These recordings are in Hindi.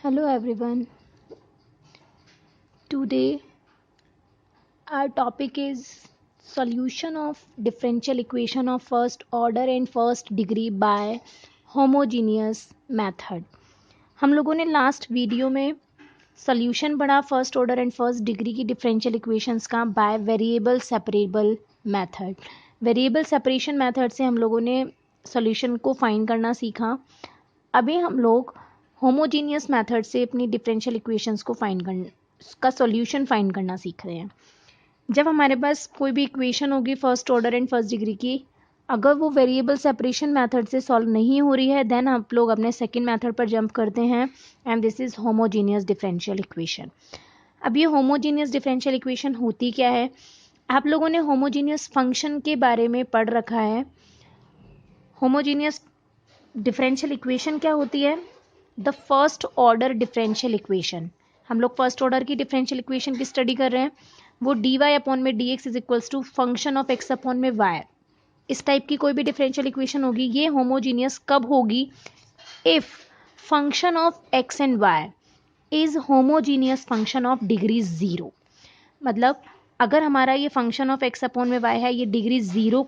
Hello everyone. Today our topic is solution of differential equation of first order and first degree by homogeneous method. हम लोगों ने लास्ट वीडियो में सॉल्यूशन पढ़ा first order and first degree की डिफरेंशियल इक्वेशंस का by variable separable method. Variable separation method से हम लोगों ने सॉल्यूशन को फाइंड करना सीखा। अभी हम लोग होमोजीनियस मेथड से अपनी डिफरेंशियल इक्वेशंस को फाइंड करना का सॉल्यूशन फाइंड करना सीख रहे हैं। जब हमारे पास कोई भी इक्वेशन होगी first order and first degree की, अगर वो वेरिएबल सेपरेशन मेथड से सॉल्व नहीं हो रही है देन आप लोग अपने सेकंड मेथड पर जंप करते हैं and this is homogeneous differential equation. अब ये होमोजीनियस डिफरेंशियल इक्वेशन होती क्या है? आप लोगों ने होमोजीनियस फंक्शन के बारे में पढ़ रखा है। होमोजीनियस डिफरेंशियल इक्वेशन क्या होती है? The first order differential equation. हम लोग फर्स्ट ऑर्डर की डिफरेंशियल इक्वेशन की स्टडी कर रहे हैं। वो डी वाई अपॉन में D x is equals to function of x upon में वाई। इस टाइप की कोई भी डिफरेंशियल इक्वेशन होगी, ये होमोजीनियस कब होगी? If function of x and y is homogeneous function of degree zero. मतलब अगर हमारा ये फंक्शन ऑफ एक्स अपॉन में वाई है, ये डिग्री जीरो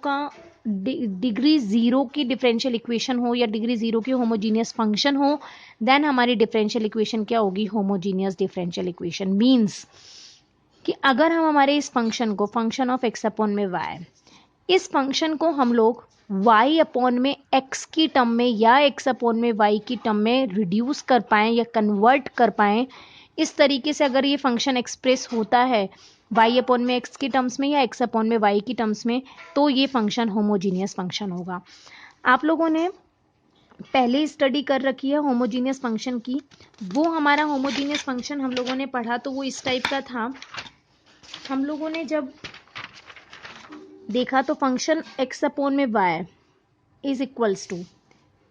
की डिफरेंशियल इक्वेशन हो या डिग्री जीरो की होमोजीनियस फंक्शन हो, देन हमारी डिफरेंशियल इक्वेशन क्या होगी? Homogeneous differential equation. मीन्स कि अगर हम हमारे इस फंक्शन को फंक्शन ऑफ एक्स अपॉन में वाई, इस फंक्शन को हम लोग y अपॉन में x की टर्म में या x अपॉन में y की टर्म में रिड्यूस कर पाएँ या कन्वर्ट कर पाएँ, इस तरीके से अगर ये फंक्शन एक्सप्रेस होता है y अपॉन में x की टर्म्स में या x अपॉन में y की टर्म्स में, तो ये फंक्शन होमोजीनियस फंक्शन होगा। आप लोगों ने पहले स्टडी कर रखी है होमोजीनियस फंक्शन की। वो हमारा होमोजीनियस फंक्शन हम लोगों ने पढ़ा तो वो इस टाइप का था। हम लोगों ने जब देखा तो फंक्शन x अपॉन में y is equals to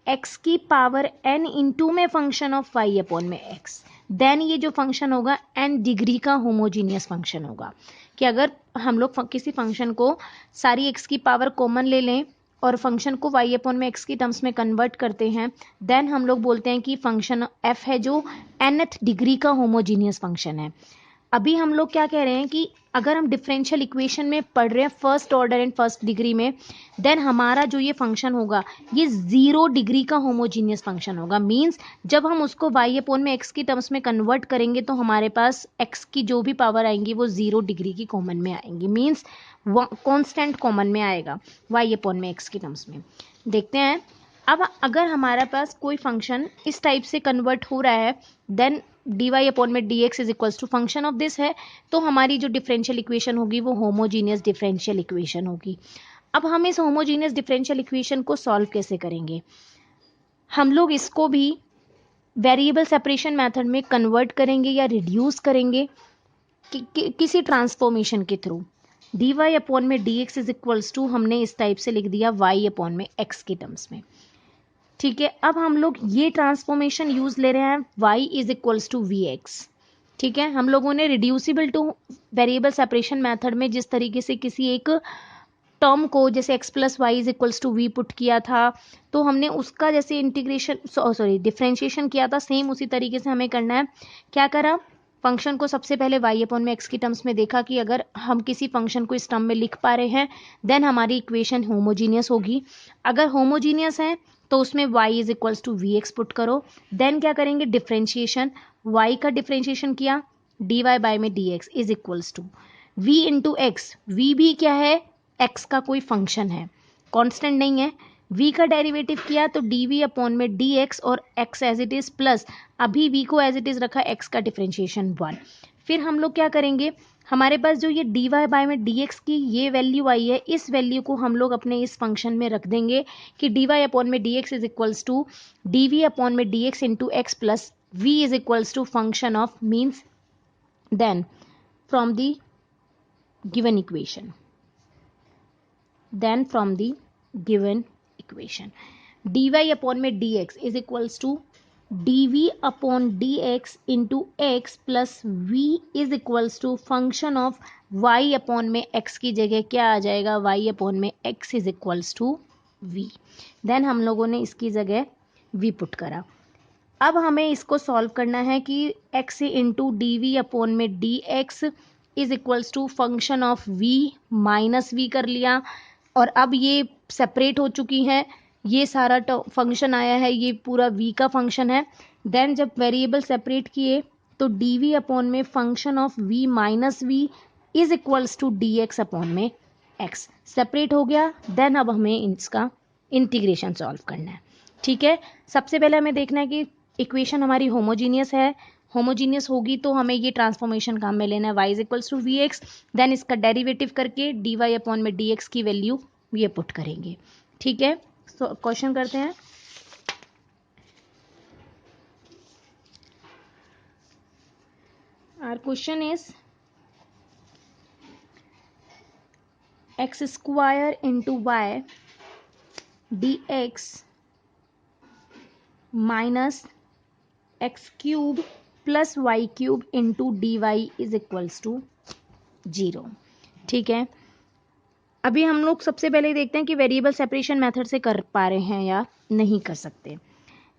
x की पावर n इंटू में फंक्शन ऑफ y अपॉन में x, देन ये जो फंक्शन होगा n डिग्री का होमोजीनियस फंक्शन होगा। कि अगर हम लोग किसी फंक्शन को सारी x की पावर कॉमन ले लें और फंक्शन को y अपॉन में x की टर्म्स में कन्वर्ट करते हैं, देन हम लोग बोलते हैं कि फंक्शन f है जो nth डिग्री का होमोजीनियस फंक्शन है। अभी हम लोग क्या कह रहे हैं कि अगर हम डिफरेंशियल इक्वेशन में पढ़ रहे हैं first order and first degree में, देन हमारा जो ये फंक्शन होगा ये जीरो डिग्री का होमोजीनियस फंक्शन होगा। मींस जब हम उसको y अपॉन में x की टर्म्स में कन्वर्ट करेंगे तो हमारे पास x की जो भी पावर आएंगी वो जीरो डिग्री की कॉमन में आएंगी। मींस कांस्टेंट कॉमन में आएगा y अपॉन में x की टर्म्स में। देखते हैं अब अगर हमारे पास कोई फंक्शन इस टाइप से कन्वर्ट हो रहा है, देन डी वाई अपॉन में D x is equals to function of this है, तो हमारी जो डिफरेंशियल इक्वेशन होगी वो होमोजीनियस डिफरेंशियल इक्वेशन होगी। अब हम इस होमोजीनियस डिफरेंशियल इक्वेशन को सॉल्व कैसे करेंगे? हम लोग इसको भी वेरिएबल सेपरेशन मेथड में कन्वर्ट करेंगे या रिड्यूस करेंगे किसी ट्रांसफॉर्मेशन के थ्रू। डी वाई अपॉन में D x is equals to हमने इस टाइप से लिख दिया वाई अपॉन में एक्स के टर्म्स में। ठीक है, अब हम लोग ये ट्रांसफॉर्मेशन यूज ले रहे हैं y is equals to v x. ठीक है, हम लोगों ने reducible to variable separation method में जिस तरीके से किसी एक टर्म को जैसे x plus y is equals to v put किया था, तो हमने उसका जैसे इंटीग्रेशन डिफरेंशिएशन किया था, सेम उसी तरीके से हमें करना है। क्या करा? फंक्शन को सबसे पहले y अपॉन में x की टर्म्स में देखा कि अगर हम किसी फंक्शन को इस टर्म में लिख पा रहे हैं देन हमारी इक्वेशन होमोजीनियस होगी। अगर होमोजीनियस है तो उसमें y is equals to v x put करो। देन क्या करेंगे? डिफरेंशिएशन, y का डिफरेंशिएशन किया डी वाई बाई में D x is equals to v into x. V भी क्या है? x का कोई फंक्शन है, कांस्टेंट नहीं है। v का डेरिवेटिव किया तो dv अपॉन में dx और x as it is plus अभी v को एज इट इज रखा, x का डिफरेंशिएशन 1। फिर हम लोग क्या करेंगे? हमारे पास जो ये डी वाई बाई में डी एक्स की ये वैल्यू आई है, इस वैल्यू को हम लोग अपने इस फंक्शन में रख देंगे कि डी वाई अपॉन में D x is equals to D we upon में D X into X plus V is equals to function of means then from the given equation dy upon में dx is equals to dv upon dx into X plus v is equals to function of y upon में x की जगह क्या आ जाएगा? y अपॉन में x is equals to v। Then हम लोगों ने इसकी जगह v पुट करा। अब हमें इसको सॉल्व करना है कि x into D we upon में D x is equals to function of v minus V कर लिया, और अब ये सेपरेट हो चुकी है, ये सारा फंक्शन आया है, ये पूरा v का फंक्शन है। देन जब वेरिएबल सेपरेट किए तो डी वी अपॉन में function of v minus v is equals to d x upon में x सेपरेट हो गया। देन अब हमें इसका इंटीग्रेशन सॉल्व करना है। ठीक है, सबसे पहले हमें देखना है कि इक्वेशन हमारी होमोजीनियस है, होमोजीनियस होगी तो हमें ये ट्रांसफॉर्मेशन काम में लेना है y is equals to v x, then इसका डेरिवेटिव करके डी वाई अपॉन में डी एक्स की वैल्यू ये पुट करेंगे। ठीक है, तो क्वेश्चन करते हैं। Our question is x square into y d x minus x cube plus Y cube into d y is equals to 0। ठीक है, अभी हम लोग सबसे पहले देखते हैं कि वेरिएबल सेपरेशन मेथड से कर पा रहे हैं या नहीं कर सकते।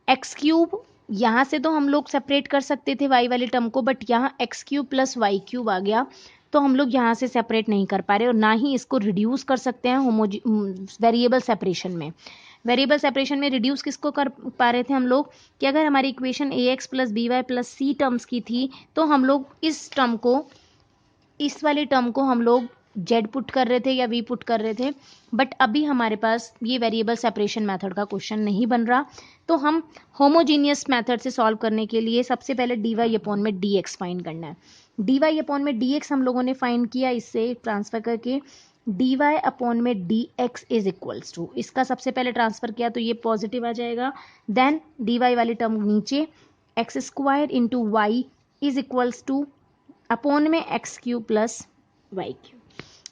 एक्स क्यूब यहाँ से तो हम लोग सेपरेट कर सकते थे वाई वाले टर्म को, बट यहाँ X cube plus Y cube आ गया तो हम लोग यहाँ से सेपरेट नहीं कर पा रहे, और ना ही इसको रिड्यूस कर सकते हैं वेरिएबल सेपरेशन में। वेरिएबल सेपरेशन में रिड्यूस किसको कर पा रहे थे हम लोग कि अगर हमारी equation A X plus B Y plus C terms की थी तो हम लोग इस टर्म को, इस वाले टर्म को हम लोग जेड पुट कर रहे थे या वी पुट कर रहे थे, बट अभी हमारे पास ये वेरिएबल सेपरेशन मेथड का क्वेश्चन नहीं बन रहा, तो हम होमोजीनियस मेथड से सॉल्व करने के लिए सबसे पहले डी वाई अपॉन में डी एक्स फाइंड करना है। डी वाई अपॉन में डी एक्स हम लोगों ने फाइंड किया, इससे ट्रांसफर करके डी वाई अपॉन में D x is equals to, इसका सबसे पहले ट्रांसफर किया तो ये पॉजिटिव आ जाएगा, देन डी वाई वाली टर्म नीचे, X square into Y is equals to upon में X cube plus Y cube,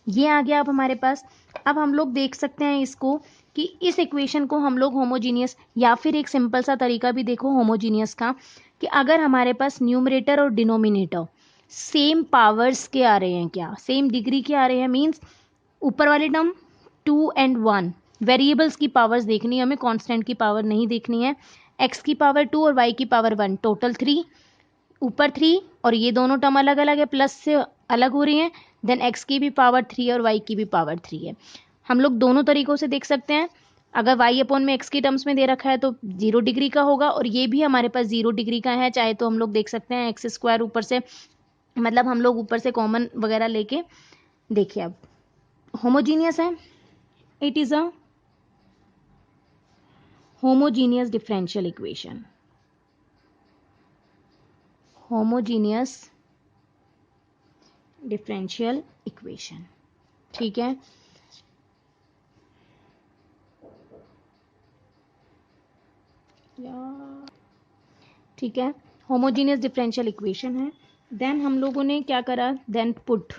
ये आ गया अब हमारे पास। अब हम लोग देख सकते हैं इसको कि इस इक्वेशन को हम लोग होमोजीनियस, या फिर एक सिंपल सा तरीका भी देखो होमोजीनियस का, कि अगर हमारे पास न्यूमरेटर और डिनोमिनेटर सेम पावर्स के आ रहे हैं, क्या सेम डिग्री के आ रहे हैं, मीन्स ऊपर वाले टर्म 2 and 1, वेरिएबल्स की पावर्स देखनी है हमें, कांस्टेंट की पावर नहीं देखनी है। x की पावर 2 और y की पावर 1, टोटल 3, ऊपर 3 और ये दोनों टर्म अलग अलग है, प्लस से अलग हो रही हैं, देन x की भी पावर 3 और y की भी पावर 3 है। हम लोग दोनों तरीकों से देख सकते हैं, अगर y अपॉन में x की टर्म्स में दे रखा है तो 0 डिग्री का होगा, और ये भी हमारे पास 0 डिग्री का है, चाहे तो हम लोग देख सकते हैं एक्स स्क्वायर ऊपर से, मतलब हम लोग ऊपर से कॉमन वगैरह लेके देखिए। अब होमोजीनियस है, it is a homogeneous differential equation, homogeneous differential equation. ठीक है, ठीक है, होमोजीनियस डिफरेंशियल इक्वेशन है। देन हम लोगों ने क्या करा, then put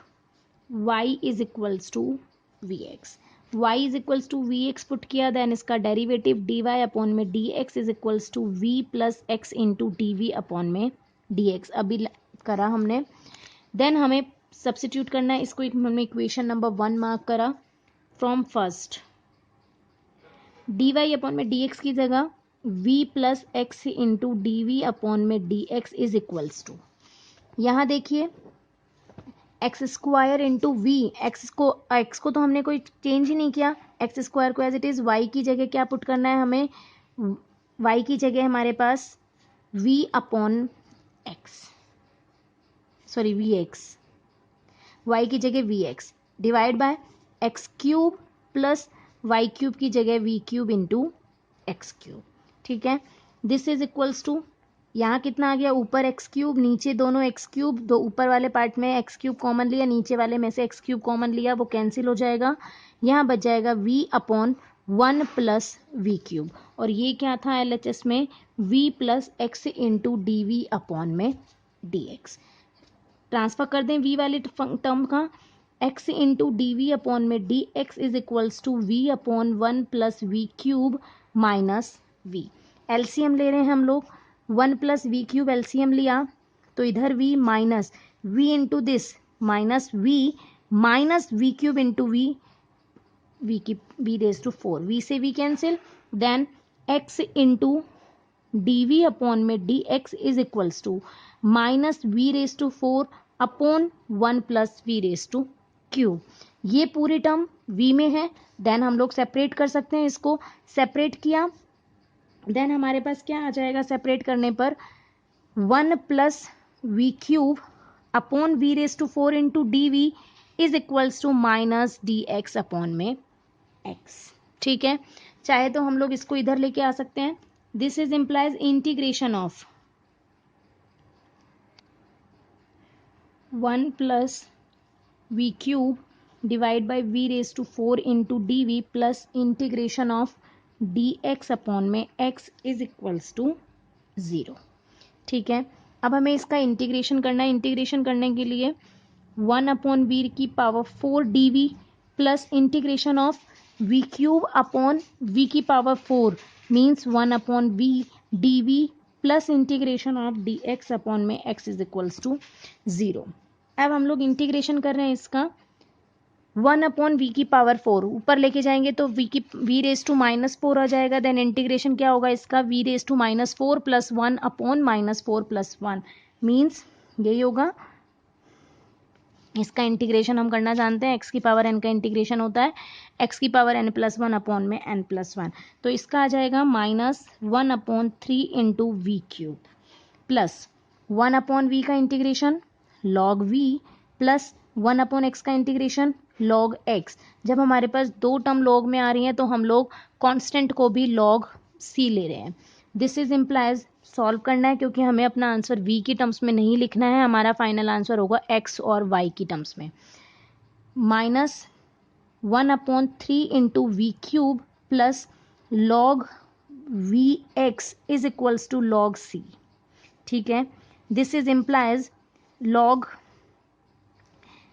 y is equals to v x, y is equals to v x put किया, देन इसका डेरिवेटिव डी वाई अपॉन में D x is equals to v plus x into D we upon में डी एक्स अभी करा हमने। देन हमें सब्सिट्यूट करना है इसको, हमने इक्वेशन नंबर 1 मार्क करा, from first D Y upon में डी एक्स की जगह v plus x into D we upon में D x is equals to, यहाँ देखिए X square into V, X को तो हमने कोई चेंज ही नहीं किया, एक्स स्क्वायर को एज इट इज़, वाई की जगह क्या पुट करना है हमें, वाई की जगह हमारे पास v upon x, sorry v x, y की जगह v x divide by x cube plus Y cube की जगह v cube into x cube. ठीक है, दिस इज इक्वल्स टू, यहाँ कितना आ गया, ऊपर एक्स क्यूब, नीचे दोनों एक्स क्यूब, दो ऊपर वाले पार्ट में एक्स क्यूब कॉमन लिया, नीचे वाले में से एक्स क्यूब कॉमन लिया, वो कैंसिल हो जाएगा, यहाँ बच जाएगा v upon 1 plus V cube, और ये क्या था LHS में, v plus x into D we upon में डी एक्स। ट्रांसफर कर दें v वाले टर्म का, x into D we upon में D x is equals to v upon 1 plus V cube minus v, LCM ले रहे हैं हम लोग, 1 प्लस वी क्यूब एलसीएम लिया तो इधर v minus v into this minus V cube into v की v रेज टू 4, v से v cancel, then x into D upon में D x is equals to -v⁴ upon 1 + v⁵ ये पूरी टर्म v में है। देन हम लोग सेपरेट कर सकते हैं, इसको सेपरेट किया, देन हमारे पास क्या आ जाएगा सेपरेट करने पर 1 + v³ upon v⁴ into d is equals to -dx upon में x। ठीक है, चाहे तो हम लोग इसको इधर लेके आ सकते हैं। This is implies integration of 1 + v³ divide by v⁴ into D plus integration of dx upon में x इज इक्वल्स टू 0। ठीक है, अब हमें इसका इंटीग्रेशन करना है। इंटीग्रेशन करने के लिए 1/v⁴ dv plus integration of v³ upon v⁴ means 1/v dv plus integration of dx upon में x इज इक्वल्स टू 0। अब हम लोग इंटीग्रेशन कर रहे हैं इसका 1/v⁴ ऊपर लेके जाएंगे तो v⁻⁻4 आ जाएगा। देन इंटीग्रेशन क्या होगा इसका v⁻⁻4 + 1 अपॉन -4 + 1 मीन्स यही होगा। इसका इंटीग्रेशन हम करना जानते हैं, x⁴n का इंटीग्रेशन होता है x⁴n + 1 अपॉन में n + 1, तो इसका आ जाएगा -1/3 इंटू v³ प्लस 1/v का integration log v plus 1/x का इंटीग्रेशन log x। जब हमारे पास दो टर्म log में आ रही हैं तो हम लोग कांस्टेंट को भी log c ले रहे हैं। दिस इज इम्प्लाइज सॉल्व करना है क्योंकि हमें अपना आंसर v की टर्म्स में नहीं लिखना है, हमारा फाइनल आंसर होगा x और y की टर्म्स में। -1/3 into v³ plus log vx is equals to log c। ठीक है, this is implies log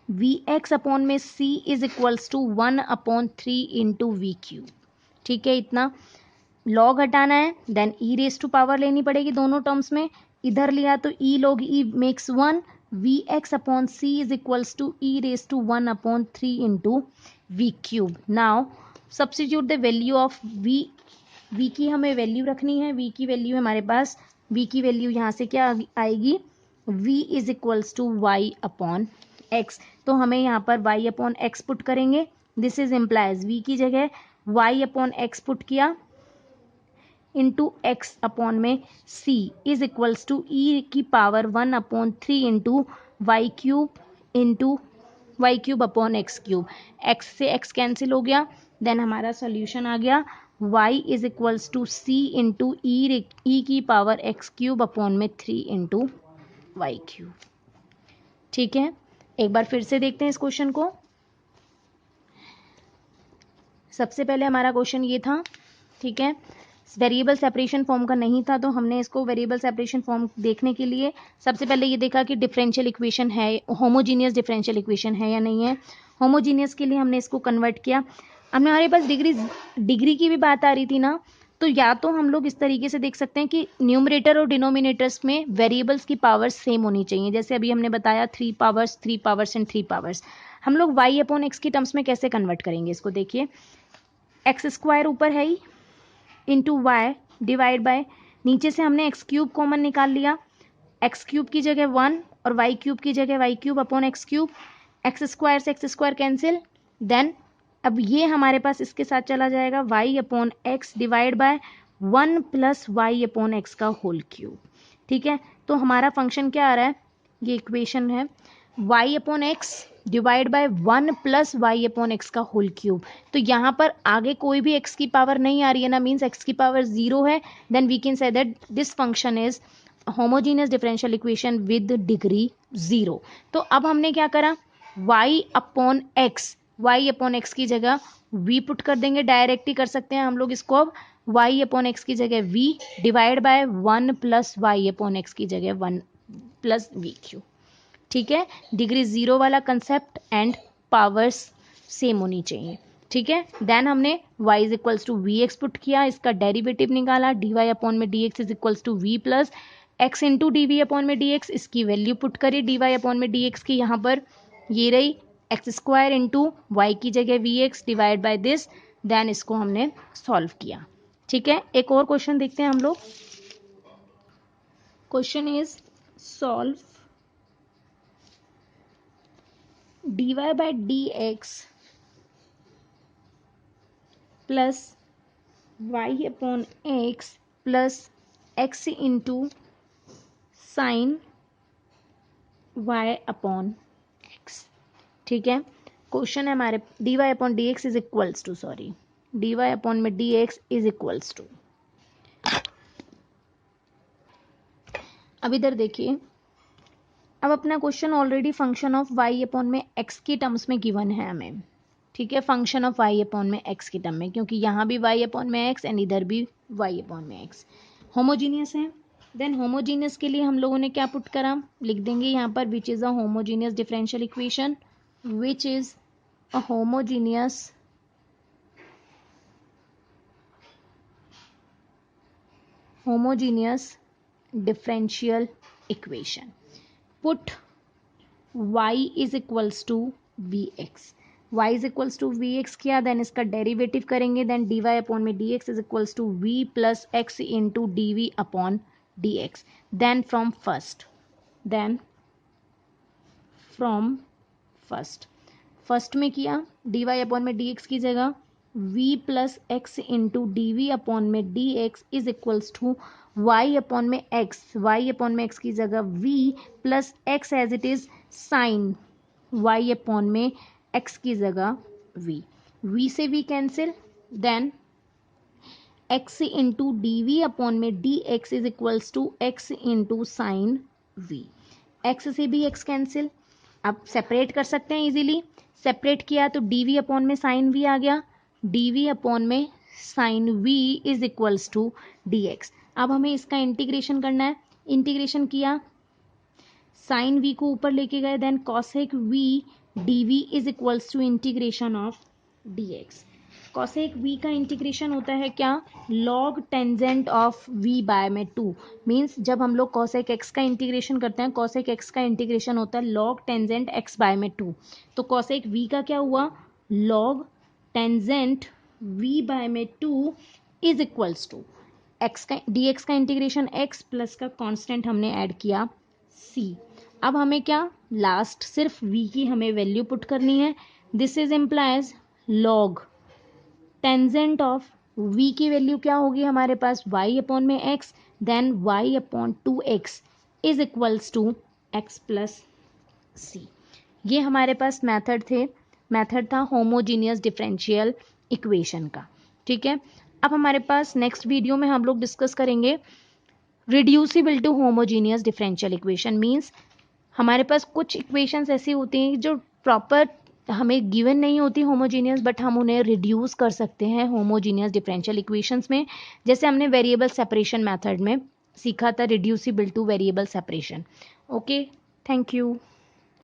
vx upon में c is equals to 1/3 into v³। ठीक है, इतना log हटाना है, देन e⁻ लेनी पड़ेगी दोनों टर्म्स में। इधर लिया तो e log e makes 1, vx upon c is equals to e⁻1/3 into v³। Now substitute the value of v की हमें वैल्यू रखनी है। v की वैल्यू हमारे पास v की वैल्यू यहाँ से क्या आएगी v is equals to y upon x। तो हमें यहाँ पर y अपॉन x पुट करेंगे। दिस इज इम्प्लाइज v की जगह y अपॉन x पुट किया इंटू x अपॉन में c is equals to e⁻1/3 into y³ upon x³ x से x कैंसिल हो गया। देन हमारा सॉल्यूशन आ गया y is equals to c into e⁻x³ upon में 3 इंटू y³। ठीक है, एक बार फिर से देखते हैं इस क्वेश्चन को। सबसे पहले हमारा क्वेश्चन ये था, ठीक है, वेरिएबल सेपरेशन फॉर्म का नहीं था, तो हमने इसको वेरिएबल सेपरेशन फॉर्म देखने के लिए सबसे पहले ये देखा कि डिफरेंशियल इक्वेशन है, होमोजीनियस डिफरेंशियल इक्वेशन है या नहीं है। होमोजीनियस के लिए हमने इसको कन्वर्ट किया। अब हमारे पास डिग्री की भी बात आ रही थी ना, तो या तो हम लोग इस तरीके से देख सकते हैं कि न्यूमरेटर और डिनोमिनेटर्स में वेरिएबल्स की पावर्स सेम होनी चाहिए। जैसे अभी हमने बताया 3 पावर्स एंड 3 पावर्स। हम लोग y अपॉन x की टर्म्स में कैसे कन्वर्ट करेंगे इसको देखिए। x² ऊपर है ही इंटू वाई डिवाइड बाय, नीचे से हमने x³ कॉमन निकाल लिया, x³ की जगह 1 और y³ की जगह y³ अपॉन x³, x² से x² कैंसिल। देन अब ये हमारे पास इसके साथ चला जाएगा y upon x divide by 1 + y upon x का होल क्यूब। ठीक है, तो हमारा फंक्शन क्या आ रहा है, ये इक्वेशन है y upon x divide by 1 + y upon x का होल क्यूब। तो यहाँ पर आगे कोई भी x की पावर नहीं आ रही है ना, मीन्स x की पावर 0 है। Then we can say that this function is homogeneous differential equation with degree 0। तो अब हमने क्या करा, y अपॉन x की जगह v पुट कर देंगे, डायरेक्ट ही कर सकते हैं हम लोग इसको। अब y अपॉन x की जगह v divide by 1 + y upon x की जगह 1 + v³। ठीक है, डिग्री 0 वाला कंसेप्ट एंड पावर्स सेम होनी चाहिए। ठीक है, देन हमने y is equals to vx put किया, इसका डेरिवेटिव निकाला, dy अपॉन में dx is equals to v plus x into dv upon में dx, इसकी वैल्यू पुट करी dy अपॉन में dx की, यहाँ पर ये रही x² इंटू वाई की जगह vx divide by this. Then इसको हमने सॉल्व किया। ठीक है, एक और क्वेश्चन देखते हैं हम लोग। Question is solve dy by dx plus y upon x plus x into sin y upon x। ठीक है, क्वेश्चन है हमारे dy upon dx is equals to, sorry, dy upon में dx इज इक्वल्स टू, अब इधर देखिए, अब अपना question already function of y upon में x की टर्म्स में गिवन है हमें। ठीक है, फंक्शन ऑफ y अपॉन में x की टर्म में, क्योंकि यहाँ भी y अपॉन में x एंड इधर भी y अपॉन में x होमोजीनियस है। देन होमोजीनियस के लिए हम लोगों ने क्या पुट करा, लिख देंगे यहाँ पर which is a homogeneous differential equation, which is a homogeneous differential equation, put y is equals to vx, y is equals to vx किया, देन इसका डेरिवेटिव करेंगे, देन dy अपॉन में dx is equals to v plus x into dv upon dx, then from first में किया, dy अपॉन में dx की जगह v plus x into D we upon में D x is equals to y upon में x की जगह v plus X as it is sine y upon में x की जगह v से v cancel, then x into D we upon में D x is equals to x into sine v, x से भी x कैंसिल, अब सेपरेट कर सकते हैं इजीली, सेपरेट किया तो डी वी अपॉन में साइन v आ गया, डी वी अपॉन में sine v is equals to d x. अब हमें इसका इंटीग्रेशन करना है, इंटीग्रेशन किया, साइन v को ऊपर लेके गए, then cosec v d v is equals to integration of d x. Cosec v का इंटीग्रेशन होता है क्या, log tangent of v by में 2, मीन्स जब हम लोग कॉसेक x का इंटीग्रेशन करते हैं, कॉसेक x का इंटीग्रेशन होता है लॉग टेंजेंट x बाय में 2, तो कॉसेक v का क्या हुआ, लॉग टेंजेंट v बाय में 2 इज इक्वल्स टू x का dx का इंटीग्रेशन x प्लस का कांस्टेंट हमने ऐड किया c। अब हमें क्या, लास्ट सिर्फ v की हमें वैल्यू पुट करनी है, this is implies log tangent of v की वैल्यू क्या होगी हमारे पास, y अपॉन में x, then y upon 2x is equals to x plus c। ये हमारे पास मेथड था होमोजीनियस डिफरेंशियल इक्वेशन का। ठीक है, अब हमारे पास नेक्स्ट वीडियो में हम लोग डिस्कस करेंगे reducible to homogeneous differential equation, means हमारे पास कुछ इक्वेशंस ऐसी होती हैं जो प्रॉपर हमें गिवन नहीं होती होमोजीनियस, बट हम उन्हें रिड्यूस कर सकते हैं होमोजीनियस डिफरेंशियल इक्वेशंस में, जैसे हमने वेरिएबल सेपरेशन मेथड में सीखा था, reducible to variable separation. Okay, thank you.